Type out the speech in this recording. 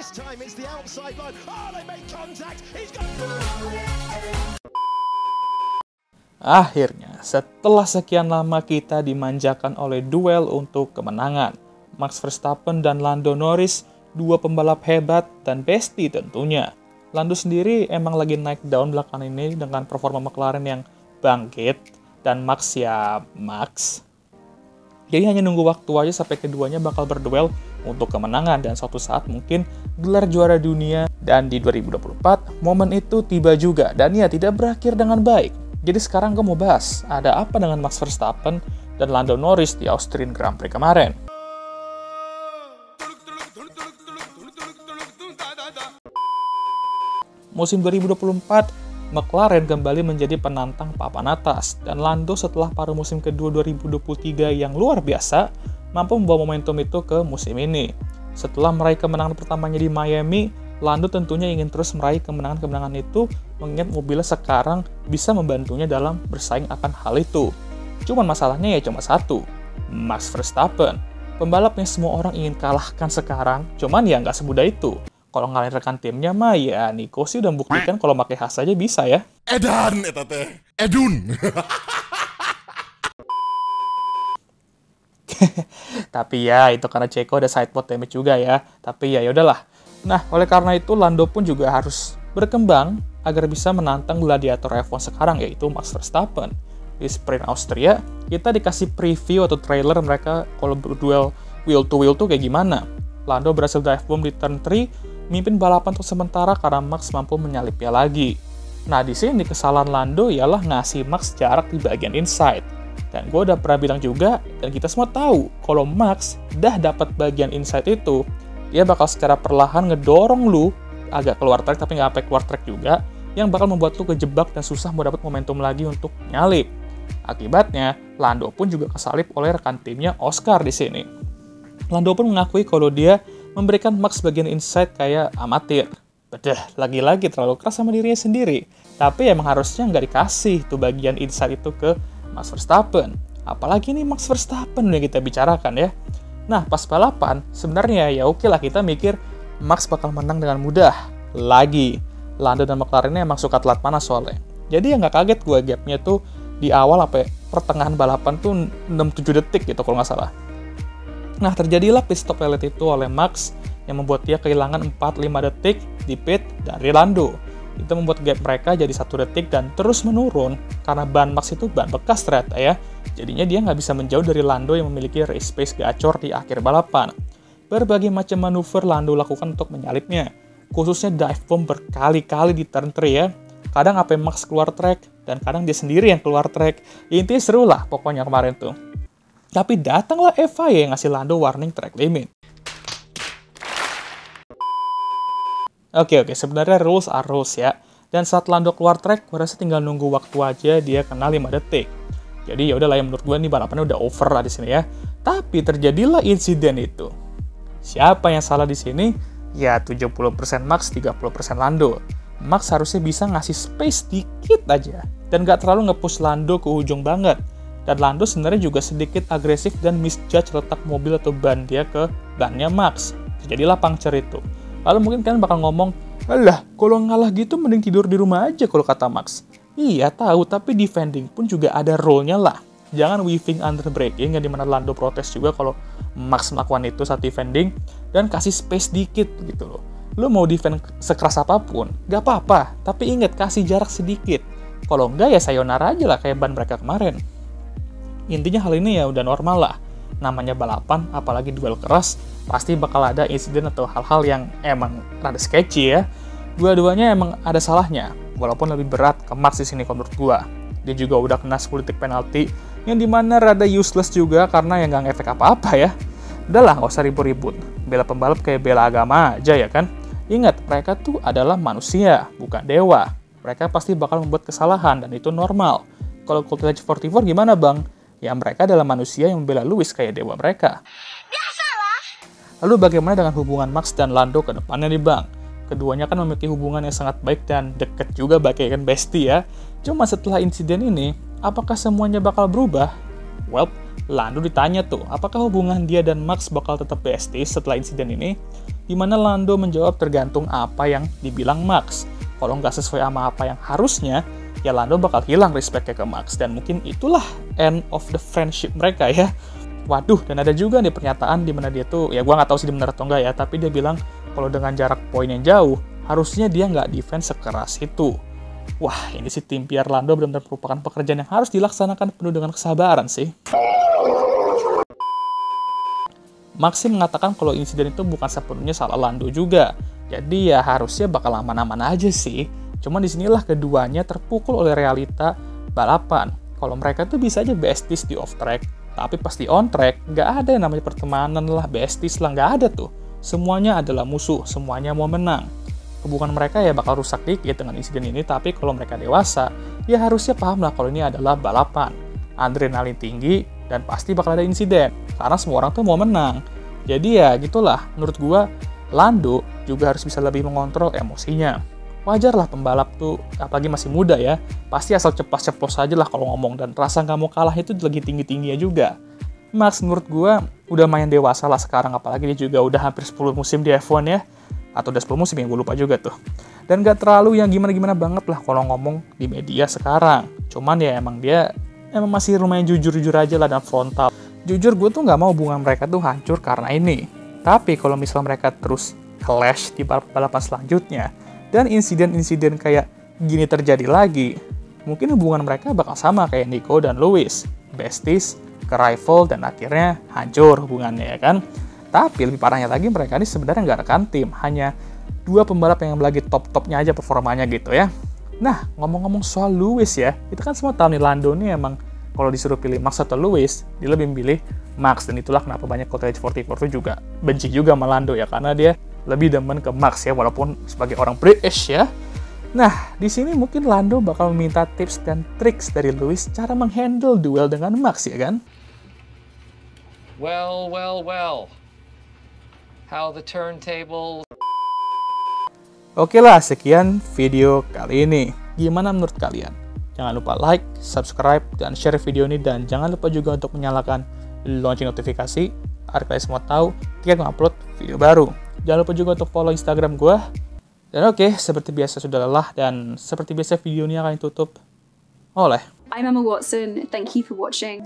This time it's the outside line. Oh, they make contact. He's got... Akhirnya, setelah sekian lama kita dimanjakan oleh duel untuk kemenangan, Max Verstappen dan Lando Norris, dua pembalap hebat dan besti tentunya. Lando sendiri emang lagi naik daun belakangan ini dengan performa McLaren yang bangkit, dan Max ya Max. Jadi hanya nunggu waktu aja sampai keduanya bakal berduel untuk kemenangan, dan suatu saat mungkin gelar juara dunia. Dan di 2024, momen itu tiba juga, dan ya tidak berakhir dengan baik. Jadi sekarang gue mau bahas, ada apa dengan Max Verstappen dan Lando Norris di Austrian Grand Prix kemarin. Musim 2024, McLaren kembali menjadi penantang papan atas, dan Lando setelah paruh musim kedua 2023 yang luar biasa, mampu membawa momentum itu ke musim ini. Setelah meraih kemenangan pertamanya di Miami, Lando tentunya ingin terus meraih kemenangan-kemenangan itu, mengingat mobilnya sekarang bisa membantunya dalam bersaing akan hal itu. Cuman masalahnya ya cuma satu, Max Verstappen. Pembalap yang semua orang ingin kalahkan sekarang, cuman ya nggak semudah itu. Kalau ngalahin rekan timnya mah ya Nico sih udah membuktikan kalau pakai khas aja bisa ya. Edan, eta teh. Edun. Tapi ya itu karena Checo ada sidepod damage juga ya. Tapi ya yaudahlah. Nah, oleh karena itu Lando pun juga harus berkembang agar bisa menantang gladiator F1 sekarang, yaitu Max Verstappen. Di sprint Austria, kita dikasih preview atau trailer mereka kalau berduel wheel to wheel tuh kayak gimana. Lando berhasil dive bomb di turn 3, mimpin balapan untuk sementara karena Max mampu menyalipnya lagi. Nah, di sini kesalahan Lando ialah ngasih Max jarak di bagian inside. Dan gue udah pernah bilang juga, dan kita semua tahu, kalau Max dah dapat bagian inside itu, dia bakal secara perlahan ngedorong lu agak keluar track, tapi nggak sampai keluar track juga, yang bakal membuat lu kejebak dan susah mau dapat momentum lagi untuk nyalip. Akibatnya, Lando pun juga kesalip oleh rekan timnya Oscar di sini. Lando pun mengakui kalau dia memberikan Max bagian inside kayak amatir. Bedah, lagi-lagi terlalu keras sama dirinya sendiri. Tapi emang harusnya nggak dikasih tuh bagian inside itu ke Max Verstappen. Apalagi nih Max Verstappen yang kita bicarakan ya. Nah, pas balapan, sebenarnya ya oke lah kita mikir Max bakal menang dengan mudah. Lagi, Lando dan McLaren emang suka telat panas soalnya. Jadi ya nggak kaget gue gapnya tuh di awal sampai pertengahan balapan tuh 6-7 detik gitu kalau nggak salah. Nah, terjadilah pit stop pelet itu oleh Max yang membuat dia kehilangan 4-5 detik di pit dari Lando. Itu membuat gap mereka jadi 1 detik dan terus menurun karena ban Max itu ban bekas ternyata ya. Jadinya dia nggak bisa menjauh dari Lando yang memiliki race pace gacor di akhir balapan. Berbagai macam manuver Lando lakukan untuk menyalipnya, khususnya dive bomb berkali-kali di turn 3 ya. Kadang sampai Max keluar track, dan kadang dia sendiri yang keluar track. Intinya seru lah pokoknya kemarin tuh. Tapi datanglah FIA yang ngasih Lando warning track limit. Oke, sebenarnya rules are rules ya. Dan saat Lando keluar track, gue rasa tinggal nunggu waktu aja dia kena 5 detik. Jadi ya udahlah ya menurut gue nih balapannya udah over lah di sini ya. Tapi terjadilah insiden itu. Siapa yang salah di sini? Ya 70% Max, 30% Lando. Max harusnya bisa ngasih space dikit aja dan gak terlalu nge-push Lando ke ujung banget. Dan Lando sebenarnya juga sedikit agresif dan misjudge letak mobil atau ban dia ke bannya Max. Terjadilah puncture itu. Lalu mungkin kalian bakal ngomong, "Alah, kalau ngalah gitu mending tidur di rumah aja," kalau kata Max. Iya tahu, tapi defending pun juga ada role-nya lah. Jangan weaving under braking, yang dimana Lando protes juga kalau Max melakukan itu saat defending, dan kasih space dikit gitu loh. Lo mau defend sekeras apapun, gak apa-apa, tapi ingat kasih jarak sedikit. Kalau enggak ya sayonara aja lah kayak ban mereka kemarin. Intinya hal ini ya udah normal lah. Namanya balapan, apalagi duel keras, pasti bakal ada insiden atau hal-hal yang emang rada sketchy ya. Dua-duanya emang ada salahnya, walaupun lebih berat ke Max di sini menurut gua. Dia juga udah kena 10 detik penalti, yang dimana rada useless juga karena yang gak ngefek apa-apa ya. Udahlah, gak usah ribut-ribut. Bela pembalap kayak bela agama aja ya kan. Ingat, mereka tuh adalah manusia, bukan dewa. Mereka pasti bakal membuat kesalahan, dan itu normal. Kalau Coolidge 44 gimana bang? Ya mereka adalah manusia yang membela Lewis kayak dewa mereka. Biasalah. Lalu bagaimana dengan hubungan Max dan Lando ke depannya nih bang? Keduanya kan memiliki hubungan yang sangat baik dan deket juga bagaikan bestie ya. Cuma setelah insiden ini, apakah semuanya bakal berubah? Well, Lando ditanya tuh, apakah hubungan dia dan Max bakal tetap bestie setelah insiden ini? di mana Lando menjawab tergantung apa yang dibilang Max. Kalau nggak sesuai sama apa yang harusnya, ya Lando bakal hilang respect-nya ke Max. Dan mungkin itulah end of the friendship mereka ya. Waduh, dan ada juga nih pernyataan di mana dia tuh, ya gue nggak tahu sih benar atau enggak ya, tapi dia bilang kalau dengan jarak poin yang jauh, harusnya dia nggak defense sekeras itu. Wah, ini sih tim PR Lando benar-benar merupakan pekerjaan yang harus dilaksanakan penuh dengan kesabaran sih. Max mengatakan kalau insiden itu bukan sepenuhnya salah Lando juga. Jadi ya harusnya bakal aman-aman aja sih. Cuman disinilah keduanya terpukul oleh realita balapan. Kalau mereka tuh bisa aja besties di off track, tapi pas di on track, nggak ada yang namanya pertemanan lah, besties lah, nggak ada tuh. Semuanya adalah musuh, semuanya mau menang. Hubungan mereka ya bakal rusak dikit dengan insiden ini, tapi kalau mereka dewasa, ya harusnya paham lah kalau ini adalah balapan. Adrenalin tinggi, dan pasti bakal ada insiden, karena semua orang tuh mau menang. Jadi ya gitulah, menurut gua, Lando juga harus bisa lebih mengontrol emosinya. Wajar lah pembalap tuh, apalagi masih muda ya, pasti asal ceplos-ceplos aja lah kalau ngomong, dan rasa nggak mau kalah itu lagi tinggi-tingginya juga. Max menurut gua udah main dewasa lah sekarang, apalagi dia juga udah hampir 10 musim di F1 ya, atau udah 10 musim ya, gue lupa juga tuh. Dan gak terlalu yang gimana-gimana banget lah kalau ngomong di media sekarang. Cuman ya emang dia masih lumayan jujur-jujur aja lah dan frontal. Jujur gue tuh nggak mau hubungan mereka tuh hancur karena ini. Tapi kalau misal mereka terus clash di balapan selanjutnya, dan insiden-insiden kayak gini terjadi lagi, mungkin hubungan mereka bakal sama kayak Nico dan Lewis. Besties, ke rival, dan akhirnya hancur hubungannya ya kan. Tapi lebih parahnya lagi, mereka ini sebenarnya nggak rekan tim, hanya dua pembalap yang lagi top-topnya aja performanya gitu ya. Nah, ngomong-ngomong soal Lewis ya, itu kan semua tahu nih Lando nih emang kalau disuruh pilih Max atau Lewis, dia lebih memilih Max, dan itulah kenapa banyak Cottage 44 juga benci juga sama Lando ya, karena dia lebih demen ke Max ya, walaupun sebagai orang British ya. Nah, di sini mungkin Lando bakal meminta tips dan triks dari Lewis cara menghandle duel dengan Max ya kan? Well. How the turntable. Oke lah, sekian video kali ini. Gimana menurut kalian? Jangan lupa like, subscribe, dan share video ini. Dan jangan lupa juga untuk menyalakan lonceng notifikasi agar kalian semua tahu ketika ngupload video baru. Jangan lupa juga untuk follow Instagram gue. Dan oke, seperti biasa sudah lelah. Dan seperti biasa video ini akan ditutup oleh I'm Emma Watson. Thank you for watching.